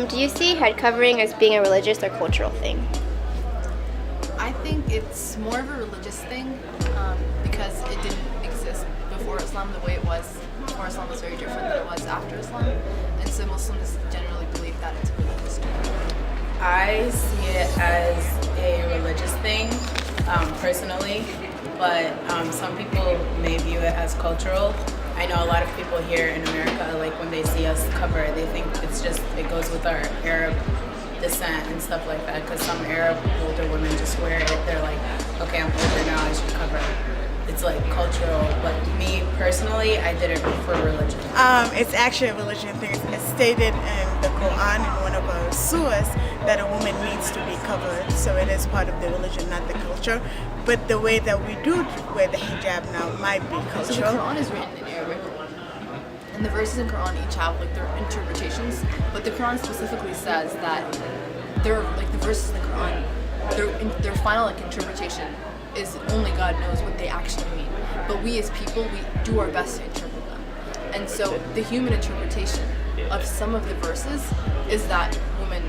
Do you see head covering as being a religious or cultural thing? I think it's more of a religious thing because it didn't exist before Islam the way it was. Before Islam was very different than it was after Islam. And so Muslims generally believe that it's a religious thing. I see it as a religious thing, personally, but some people may view it as cultural. I know a lot of people here in America, like when they see us cover it, they think it goes with our Arab descent and stuff like that, because some Arab older women just wear it. They're like, okay, I'm older now, I should cover it. It's like cultural, but me personally, I did it for religion. It's actually a religion thing. It's stated in the Quran in one of our surahs that a woman needs to be covered, so it is part of the religion, not the culture. But the way that we do wear the hijab now might be cultural. So the Quran is written in Arabic, and the verses in Quran each have like their interpretations. But the Quran specifically says that they're like the verses in the Quran, their final like interpretation is only God knows what they actually mean. But we as people, we do our best to interpret them. And so the human interpretation of some of the verses is that women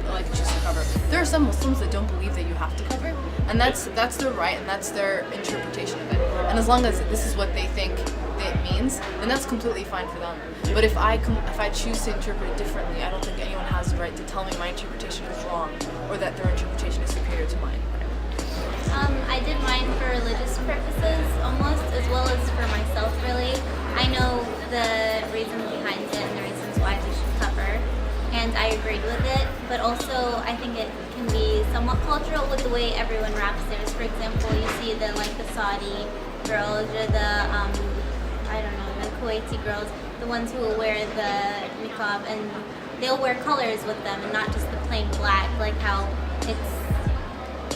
like choose to cover. There are some Muslims that don't believe that you have to cover, and that's their right and that's their interpretation of it. And as long as this is what they think it means, then that's completely fine for them. But if I choose to interpret it differently, I don't think anyone has the right to tell me my interpretation is wrong or that their interpretation is superior to mine. I did mine for religious purposes almost, as well as for myself really. I know the reasons behind it and the reasons why we should cover, and I agreed with it, but also I think it can be somewhat cultural with the way everyone wraps theirs. For example, you see the Saudi girls or the Kuwaiti girls, the ones who will wear the niqab, and they'll wear colors with them and not just the plain black, like how it's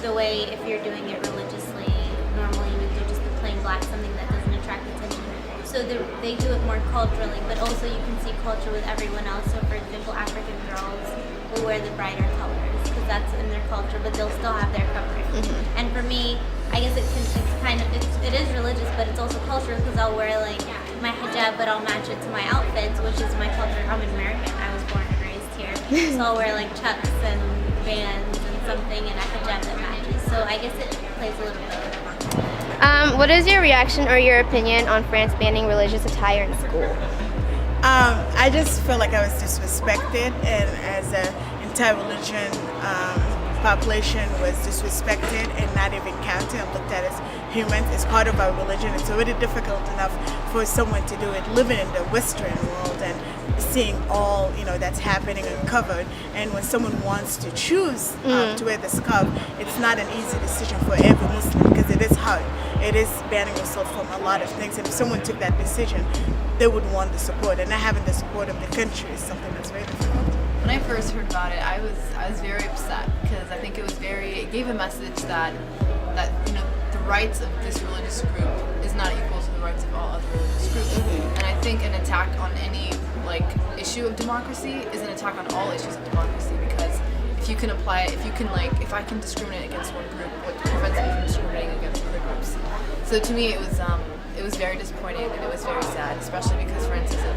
the way if you're doing it religiously, normally you would do just the plain black, something that doesn't attract attention. So they do it more culturally, but also you can see culture with everyone else. So for example, African girls will wear the brighter colors because that's in their culture, but they'll still have their covering. Mm-hmm. And for me, I guess it is religious, but it's also cultural because I'll wear like my hijab, but I'll match it to my outfits, which is my culture. I'm American. I was born and raised here, so I'll wear like chucks and Vans and something and a hijab that matches. So I guess it plays a little bit. What is your reaction or your opinion on France banning religious attire in school? I just feel like I was disrespected, and as an entire religion population was disrespected and not even counted and looked at as humans. It's part of our religion. It's already difficult enough for someone to do it living in the Western world and seeing all that's happening uncovered. And when someone wants to choose to wear the scarf, it's not an easy decision for every Muslim because it is hard. It is banning yourself from a lot of things. And if someone took that decision, they would want the support. And not having the support of the country is something that's very difficult. When I first heard about it, I was very upset because I think it gave a message that the rights of this religious group is not equal to the rights of all other religious groups. Mm-hmm. And I think an attack on any issue of democracy is an attack on all issues of democracy, because if you can apply it, if I can discriminate against one group, what prevents me from discriminating against other groups? So to me, it was very disappointing and it was very sad, especially because France is a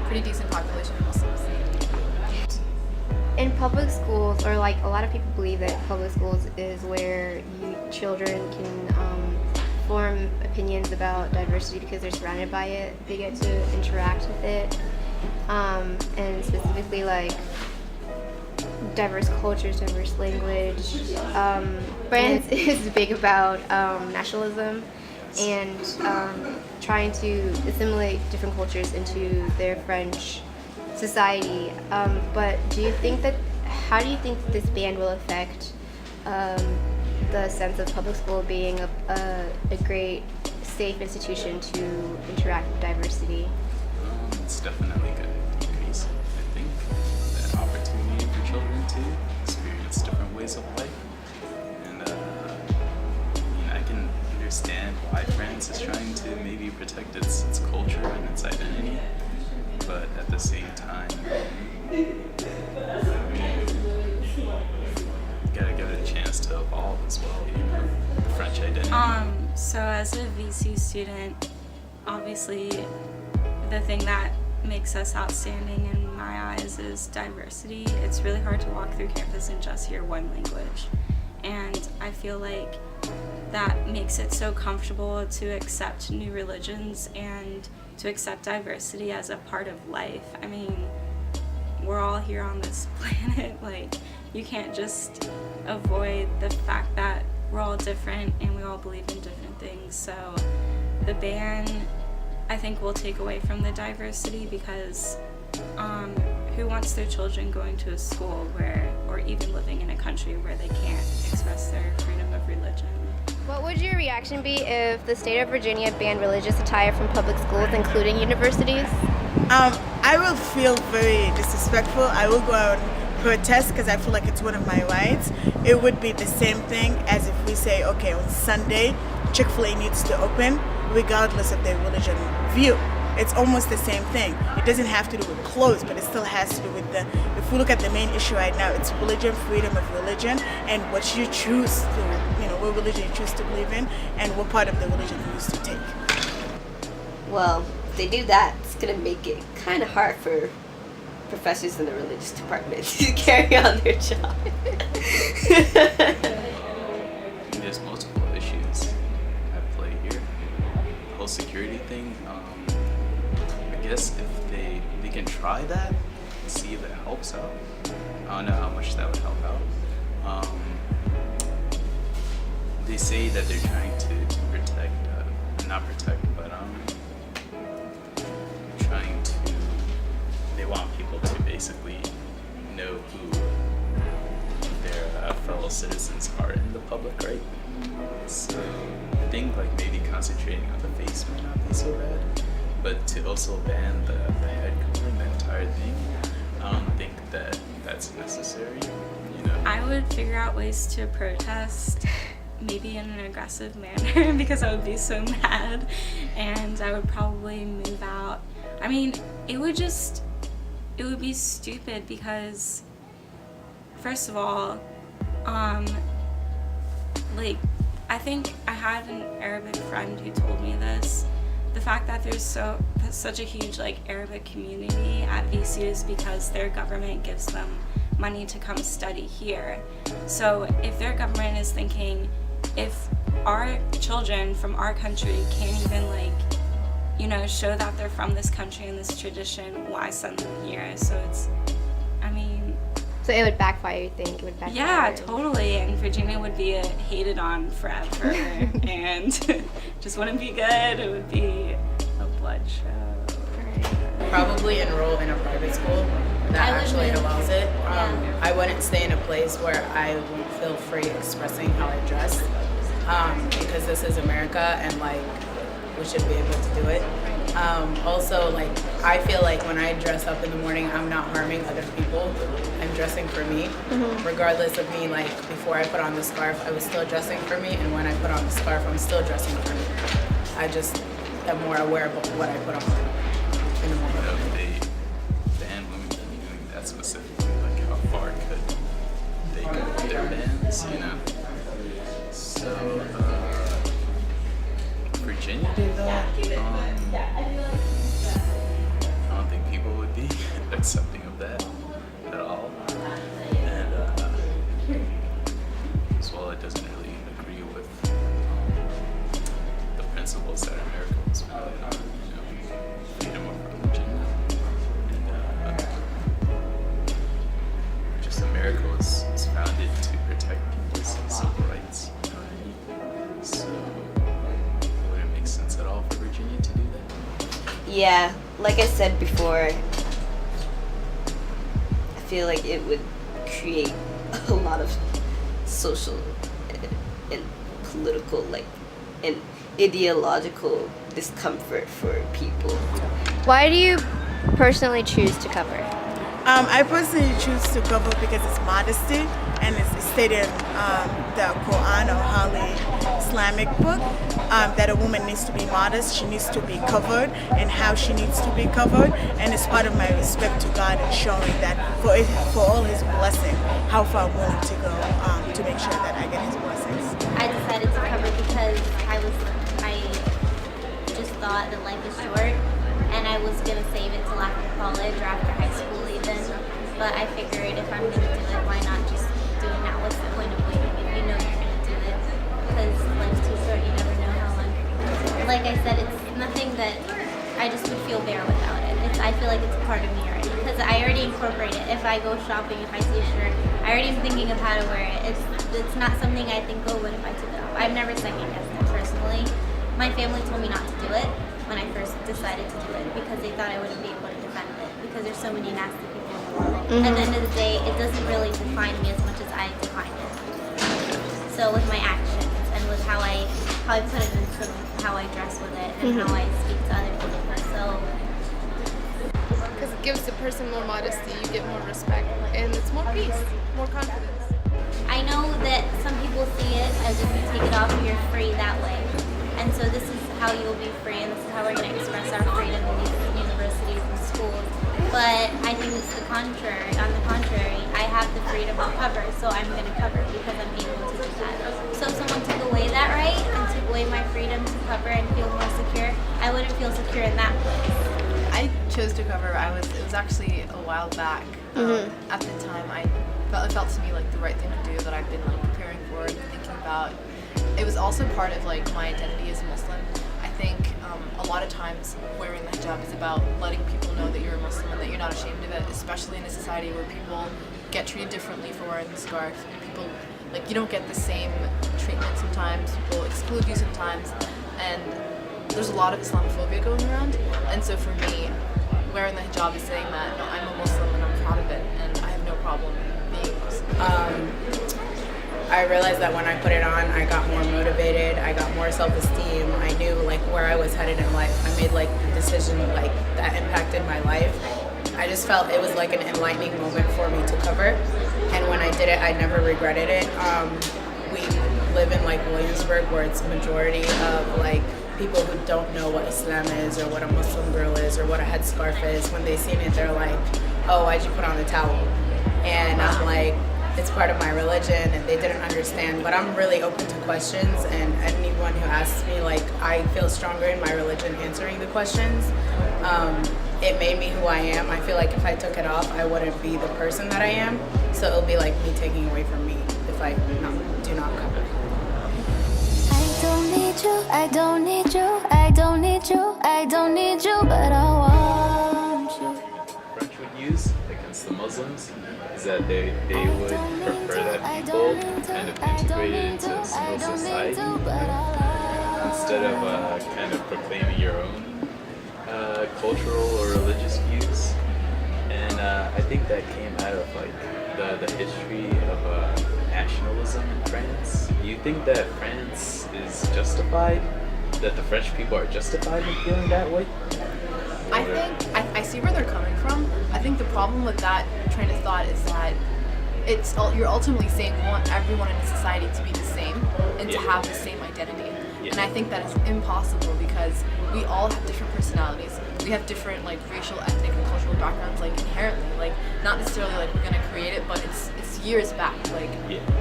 pretty decent population of Muslims. In public schools, or a lot of people believe that public schools is where children can form opinions about diversity because they're surrounded by it. They get to interact with it, and specifically diverse cultures, diverse language. France is big about nationalism and trying to assimilate different cultures into their French society, but how do you think this ban will affect the sense of public school being a great, safe institution to interact with diversity? It's definitely going to increase, I think, the opportunity for children to experience different ways of life. And I can understand why France is trying to maybe protect its culture and its identity. But at the same time, you gotta give it a chance to evolve as well, the French identity. So as a VCU student, obviously the thing that makes us outstanding in my eyes is diversity. It's really hard to walk through campus and just hear one language. And I feel like that makes it so comfortable to accept new religions and to accept diversity as a part of life. I mean, we're all here on this planet. Like, you can't just avoid the fact that we're all different and we all believe in different things. So the ban, I think, will take away from the diversity because who wants their children going to a school where, or even living in a country where they can't express their freedom of religion? What would your reaction be if the state of Virginia banned religious attire from public schools, including universities? I will feel very disrespectful. I will go out and protest because I feel like it's one of my rights. It would be the same thing as if we say, okay, on Sunday, Chick-fil-A needs to open, regardless of their religion view. It's almost the same thing. It doesn't have to do with clothes, but it still has to do with if we look at the main issue right now, it's religion, freedom of religion, and what you choose to, what religion you choose to believe in, and what part of the religion you choose to take. Well, if they do that, it's going to make it kind of hard for professors in the religious department to carry on their job. There's multiple issues at play here. The whole security thing, I guess if they can try that and see if it helps out. I don't know how much that would help out. They say that they're trying to protect, not protect, but trying to, they want people to basically know who their fellow citizens are in the public, right? So I think like maybe concentrating on the face might not be so bad, but to also ban the head covering, the entire thing, I don't think that that's necessary, I would figure out ways to protest, maybe in an aggressive manner, because I would be so mad, and I would probably move out. I mean, it would be stupid because, first of all, like, I think I had an Arabic friend who told me this. The fact that there's such a huge Arabic community at VCU is because their government gives them money to come study here. So if their government is thinking, if our children from our country can't even show that they're from this country and this tradition, why send them here? So So it would backfire, you think? It would backfire? Yeah, totally. And Virginia would be hated on forever and just wouldn't be good. It would be a blood show. Probably enroll in a private school that actually allows it. I wouldn't stay in a place where I won't feel free expressing how I dress, because this is America and we should be able to do it. Also, I feel like when I dress up in the morning, I'm not harming other people. I'm dressing for me. Regardless of me, before I put on the scarf, I was still dressing for me, and when I put on the scarf, I'm still dressing for me. I just am more aware of what I put on in the morning. If they ban women from doing that specifically, how far could they go with their bans, So, Virginia did that. I don't think people would be accepting of that at all. And as well, it doesn't really agree with the principles that America was founded on, freedom of religion. And just America was founded to protect people's civil rights. So would it make sense at all for Virginia to do that? Yeah, like I said before, I feel like it would create a lot of social and political, and ideological discomfort for people. Why do you personally choose to cover? I personally choose to cover because it's modesty, and it's stated in the Quran or Holy Islamic book that a woman needs to be modest, she needs to be covered, and how she needs to be covered, and it's part of my respect to God and showing that for all His blessing, how far I'm willing to go to make sure that I get His blessings. I decided to cover because I just thought that life is short, and I was gonna save it till after college or after high school even. But I figured if I'm gonna do it, why not just do it now? What's the point of waiting if you know you're gonna do it? Because life's too short, you never know how long you're gonna do it. Like I said, it's nothing that I just would feel bare without it. I feel like it's a part of me already because I already incorporate it. If I go shopping, if I see a shirt, I already am thinking of how to wear it. It's not something I think, oh, what if I took it off? I've never second guessed it personally. My family told me not to do it when I first decided to do it because they thought I wouldn't be able to defend it because there's so many nasty people in the world. At the end of the day, it doesn't really define me as much as I define it. So with my actions and with how I put it into how I dress with it and how I speak to other people. So because it gives the person more modesty, you get more respect, and it's more peace, more confidence. I know that some people see it as if you take it off, you're free that way. And so this is how you'll be free, and this is how we're going to express our freedom in these universities and schools. But I think it's the contrary. On the contrary, I have the freedom to cover, so I'm going to cover because I'm able to do that. So if someone took away that right and took away my freedom to cover and feel more secure, I wouldn't feel secure in that place. I chose to cover. It was actually a while back. At the time, it felt to me like the right thing to do that I've been like preparing for and thinking about. It was also part of like my identity as a Muslim. I think a lot of times wearing the hijab is about letting people know that you're a Muslim and that you're not ashamed of it, especially in a society where people get treated differently for wearing the scarf. And people like you don't get the same treatment sometimes. People exclude you sometimes, and there's a lot of Islamophobia going around. And so for me, wearing the hijab is saying that no, I'm a Muslim and I'm proud of it, and I have no problem being Muslim. I realized that when I put it on, I got more motivated, I got more self-esteem, I knew like where I was headed in life. I made like the decision like that impacted my life. I just felt it was like an enlightening moment for me to cover, and when I did it, I never regretted it. We live in like Williamsburg where it's a majority of like people who don't know what Islam is or what a Muslim girl is or what a headscarf is. When they see it, they're like, oh, why'd you put on the towel? And I'm like, it's part of my religion, and they didn't understand. But I'm really open to questions, and anyone who asks me, like, I feel stronger in my religion answering the questions. It made me who I am. I feel like if I took it off, I wouldn't be the person that I am. So it'll be like me taking away from me if I do not cover. I don't need you, I don't need you, I don't need you, I don't need you, but I want you. French would use against the Muslims is that they would prefer that people kind of integrated into a single society instead of kind of proclaiming your own cultural or religious views. And I think that came out of like the history of nationalism in France. Do you think that France is justified, that the French people are justified in feeling that way? I think I see where they're coming from. I think the problem with that train of thought is that you're ultimately saying you want everyone in society to be the same and to have the same identity. And I think that is impossible because we all have different personalities. We have different like racial, ethnic, and cultural backgrounds, like inherently. Like not necessarily like we're gonna create it, but it's years back. Like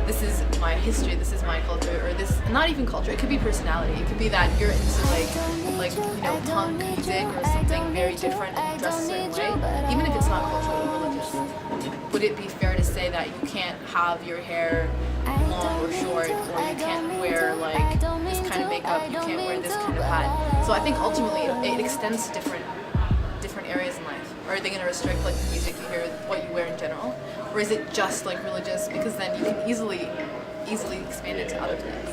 this is my history, this is my culture, or this not even culture. It could be personality. It could be that you're into like you know punk music or something very different and dress a certain way, even if it's not cultural or religious. Would it be fair to say that you can't have your hair long or short, or you can't wear like this kind of makeup, you can't wear this kind of hat? So I think ultimately it extends to different areas in life. Or are they going to restrict like the music you hear, what you wear in general? Or is it just like religious? Because then you can easily expand it to other things.